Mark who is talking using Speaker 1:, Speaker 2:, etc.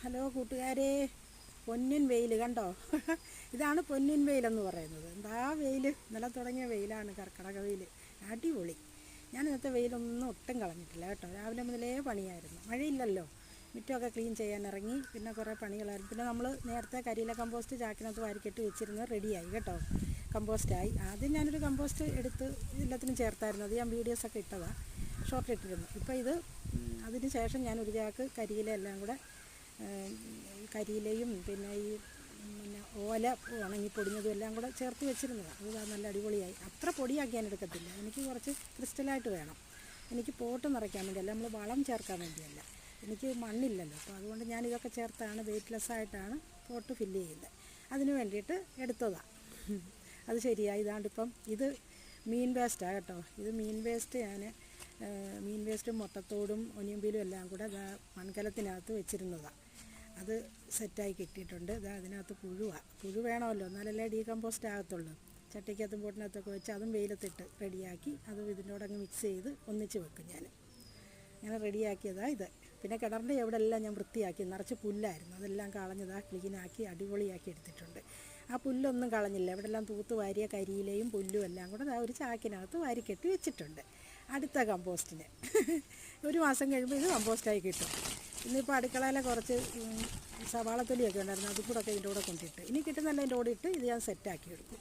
Speaker 1: Hello കൂട്ടുകാരെ, പൊന്നിൻ വെയിൽ കണ്ടോ? ഇതാണ് പൊന്നിൻ വെയിലെന്ന് പറയുന്നത്. എന്താ വെയിൽ! ഇന്നലെ തുടങ്ങിയ വെയിലാണ്, കർക്കിടക വെയിൽ. അടിപൊളി. ഞാൻ ഇന്നത്തെ വെയിലൊന്നും ഒട്ടും കളഞ്ഞിട്ടില്ല കേട്ടോ. രാവിലെ മുതലേ പണിയായിരുന്നു, മഴയില്ലല്ലോ. മുറ്റമൊക്കെ ക്ലീൻ ചെയ്യാൻ ഇറങ്ങി, പിന്നെ കുറേ പണികളായിരുന്നു. പിന്നെ നമ്മൾ നേരത്തെ കരിയില കമ്പോസ്റ്റ് ചാക്കിനകത്ത് വാരിക്കെട്ടി വെച്ചിരുന്നത് റെഡിയായി കേട്ടോ, കമ്പോസ്റ്റായി. ആദ്യം ഞാനൊരു കമ്പോസ്റ്റ് എടുത്ത് എല്ലാത്തിനും ചേർത്തായിരുന്നു, അത് ഞാൻ വീഡിയോസൊക്കെ ഇട്ടതാണ്, ഷോർട്ട് ഇട്ടിരുന്നു. ഇപ്പോൾ ഇത് അതിന് ശേഷം ഞാൻ ഒരു ചാക്ക് കരിയില എല്ലാം കൂടെ, കരിയിലയും പിന്നെ ഓല ഉണങ്ങിപ്പൊടിഞ്ഞതും എല്ലാം കൂടെ ചേർത്ത് വെച്ചിരുന്നതാണ്. അത് നല്ല അടിപൊളിയായി. അത്ര പൊടിയാക്കിയാൻ എടുക്കത്തില്ല, എനിക്ക് കുറച്ച് ക്രിസ്റ്റലായിട്ട് വേണം. എനിക്ക് പോട്ട് നിറയ്ക്കാൻ വേണ്ടിയല്ല, നമ്മൾ വളം ചേർക്കാൻ വേണ്ടിയല്ല. എനിക്ക് മണ്ണില്ലല്ലോ, അപ്പോൾ അതുകൊണ്ട് ഞാനിതൊക്കെ ചേർത്താണ്, വെയ്റ്റ്ലെസ്സായിട്ടാണ് പോട്ട് ഫില്ല് ചെയ്യുന്നത്. അതിന് വേണ്ടിയിട്ട് എടുത്തതാണ്. അത് ശരിയായി. ഇതാണ്ടിപ്പം ഇത് മീൻ വേസ്റ്റാണ് കേട്ടോ. ഇത് മീൻ വേസ്റ്റ് ഞാൻ മീൻ വേസ്റ്റും മുട്ടത്തോടും ഒനിയമ്പീലും എല്ലാം കൂടെ മൺകലത്തിനകത്ത് വെച്ചിരുന്നതാണ്. അത് സെറ്റായി കിട്ടിയിട്ടുണ്ട്. അതിനകത്ത് പുഴു വേണമല്ലോ, എന്നാലല്ലേ ഡീകമ്പോസ്റ്റ് ആകത്തുള്ളൂ. ചട്ടിക്കകത്തും പോട്ടിനകത്തൊക്കെ വെച്ച് അതും വെയിലത്തിട്ട് റെഡിയാക്കി അത് ഇതിനോടങ്ങ് മിക്സ് ചെയ്ത് ഒന്നിച്ച് വെക്കും. ഞാൻ റെഡിയാക്കിയതാണ് ഇത്. പിന്നെ കിണറിൻ്റെ എവിടെയെല്ലാം ഞാൻ വൃത്തിയാക്കി, നിറച്ച് പുല്ലായിരുന്നു, അതെല്ലാം കളഞ്ഞതാണ്, ക്ലീനാക്കി അടിപൊളിയാക്കി എടുത്തിട്ടുണ്ട്. ആ പുല്ലൊന്നും കളഞ്ഞില്ല, എവിടെയെല്ലാം തൂത്ത് വാരിയ കരിയിലയും പുല്ലും എല്ലാം കൂടെ ഒരു ചാക്കിനകത്ത് വാരിക്കെട്ടി വെച്ചിട്ടുണ്ട്. അടുത്ത കമ്പോസ്റ്റിന് ഒരു മാസം കഴിയുമ്പോൾ ഇത് കമ്പോസ്റ്റായി കിട്ടും. ഇന്നിപ്പോൾ അടുക്കളയിലെ കുറച്ച് സവാളത്തൊലിയൊക്കെ ഉണ്ടായിരുന്നു, അതും കൂടെ ഒക്കെ ഇതിൻ്റെ കൂടെ കൊണ്ടിട്ട് ഇനി കിട്ടുന്നല്ല ഇതിൻ്റെ കൂടെ ഇട്ട് ഇത് ഞാൻ സെറ്റാക്കി എടുക്കും.